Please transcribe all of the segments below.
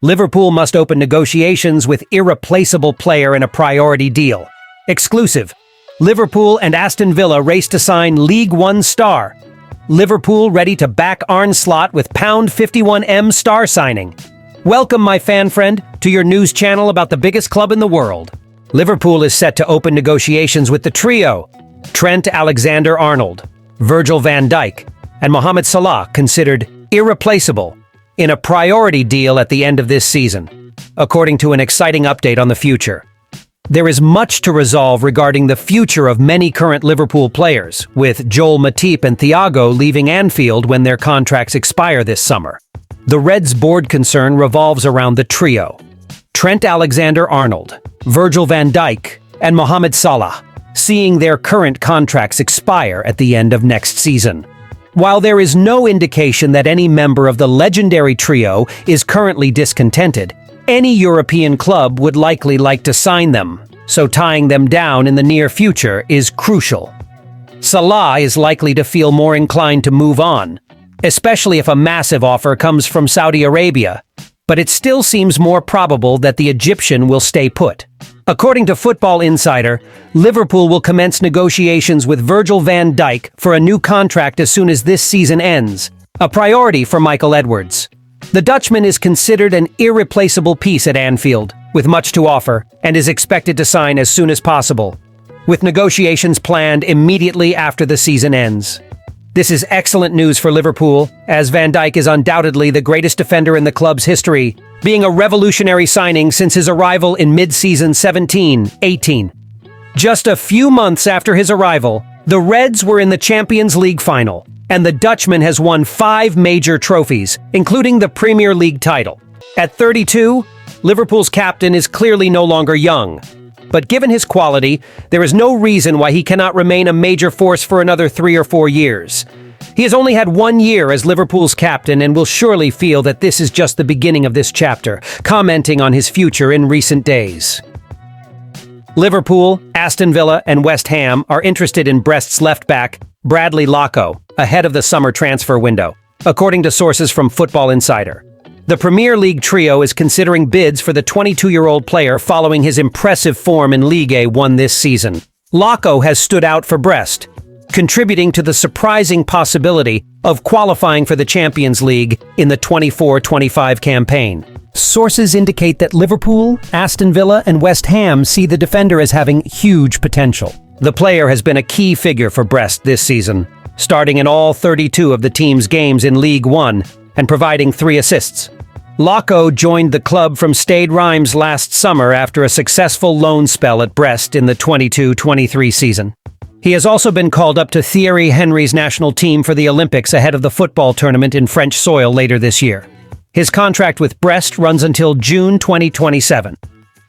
Liverpool must open negotiations with irreplaceable player in a priority deal. Exclusive. Liverpool and Aston Villa race to sign League One star. Liverpool ready to back Arne Slot with £51M star signing. Welcome, my fan friend, to your news channel about the biggest club in the world. Liverpool is set to open negotiations with the trio, Trent Alexander-Arnold, Virgil van Dijk, and Mohamed Salah, considered irreplaceable, in a priority deal at the end of this season, according to an exciting update on the future. There is much to resolve regarding the future of many current Liverpool players, with Joel Matip and Thiago leaving Anfield when their contracts expire this summer. The Reds' board concern revolves around the trio, Trent Alexander-Arnold, Virgil van Dijk, and Mohamed Salah, seeing their current contracts expire at the end of next season. While there is no indication that any member of the legendary trio is currently discontented, any European club would likely like to sign them, so tying them down in the near future is crucial. Salah is likely to feel more inclined to move on, especially if a massive offer comes from Saudi Arabia, but it still seems more probable that the Egyptian will stay put. According to Football Insider, Liverpool will commence negotiations with Virgil van Dijk for a new contract as soon as this season ends, a priority for Michael Edwards. The Dutchman is considered an irreplaceable piece at Anfield, with much to offer, and is expected to sign as soon as possible, with negotiations planned immediately after the season ends. This is excellent news for Liverpool, as Van Dijk is undoubtedly the greatest defender in the club's history, being a revolutionary signing since his arrival in mid-season 17-18. Just a few months after his arrival, the Reds were in the Champions League final, and the Dutchman has won 5 major trophies, including the Premier League title. At 32, Liverpool's captain is clearly no longer young. But given his quality, there is no reason why he cannot remain a major force for another 3 or 4 years. He has only had 1 year as Liverpool's captain and will surely feel that this is just the beginning of this chapter, commenting on his future in recent days. Liverpool, Aston Villa, and West Ham are interested in Brests left-back Bradley Locke ahead of the summer transfer window, according to sources from Football Insider. The Premier League trio is considering bids for the 22-year-old player following his impressive form in Ligue 1 this season. Locke has stood out for Brest, contributing to the surprising possibility of qualifying for the Champions League in the 24-25 campaign. Sources indicate that Liverpool, Aston Villa, and West Ham see the defender as having huge potential. The player has been a key figure for Brest this season, starting in all 32 of the team's games in League 1 and providing 3 assists. Locke joined the club from Stade Reims last summer after a successful loan spell at Brest in the 22-23 season. He has also been called up to Thierry Henry's national team for the Olympics ahead of the football tournament in French soil later this year. His contract with Brest runs until June 2027.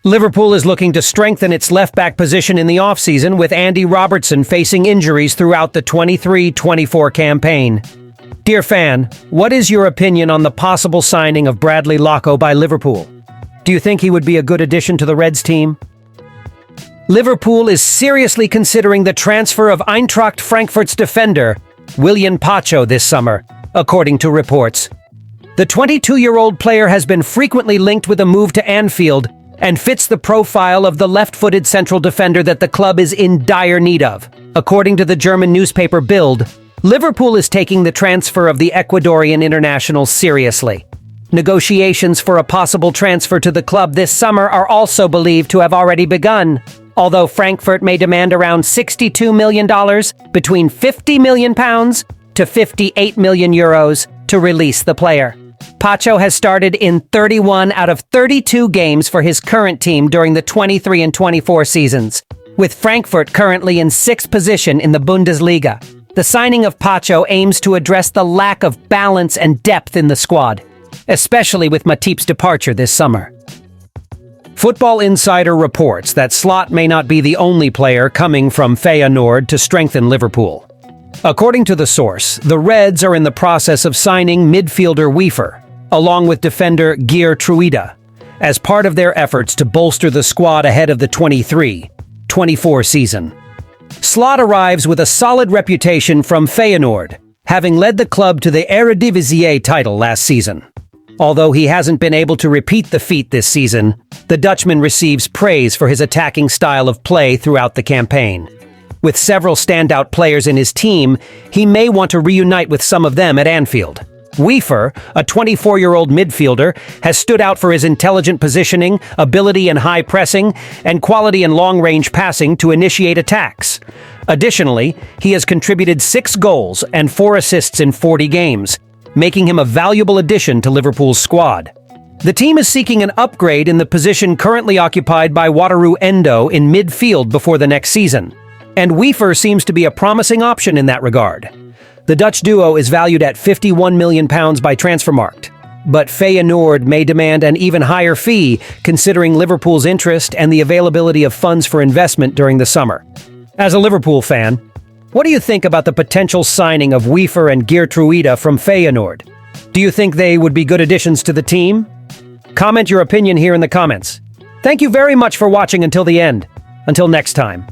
Liverpool is looking to strengthen its left-back position in the offseason, with Andy Robertson facing injuries throughout the 23-24 campaign. Dear fan, what is your opinion on the possible signing of Bradley Locke by Liverpool? Do you think he would be a good addition to the Reds team? Liverpool is seriously considering the transfer of Eintracht Frankfurts defender Willian this summer, according to reports. The 22-year-old player has been frequently linked with a move to Anfield and fits the profile of the left-footed central defender that the club is in dire need of. According to the German newspaper Bild, Liverpool is taking the transfer of the Ecuadorian international seriously. Negotiations for a possible transfer to the club this summer are also believed to have already begun, although Frankfurt may demand around $62 million, between £50 million to €58 million to release the player. Pacho has started in 31 out of 32 games for his current team during the 23 and 24 seasons, with Frankfurt currently in 6th position in the Bundesliga. The signing of Pacho aims to address the lack of balance and depth in the squad, especially with Matip's departure this summer. Football Insider reports that Slot may not be the only player coming from Feyenoord to strengthen Liverpool. According to the source, the Reds are in the process of signing midfielder Weaver, along with defender Geir Truida, as part of their efforts to bolster the squad ahead of the 23-24 season. Slot arrives with a solid reputation from Feyenoord, having led the club to the Eredivisie title last season. Although he hasn't been able to repeat the feat this season, the Dutchman receives praise for his attacking style of play throughout the campaign. With several standout players in his team, he may want to reunite with some of them at Anfield. Wefer, a 24-year-old midfielder, has stood out for his intelligent positioning, ability in high pressing, and quality in long-range passing to initiate attacks. Additionally, he has contributed 6 goals and 4 assists in 40 games, making him a valuable addition to Liverpool's squad. The team is seeking an upgrade in the position currently occupied by Wataru Endo in midfield before the next season, and Wefer seems to be a promising option in that regard. The Dutch duo is valued at £51 million by Transfermarkt, but Feyenoord may demand an even higher fee considering Liverpool's interest and the availability of funds for investment during the summer. As a Liverpool fan, what do you think about the potential signing of Wefer and Geertruida from Feyenoord? Do you think they would be good additions to the team? Comment your opinion here in the comments. Thank you very much for watching until the end. Until next time.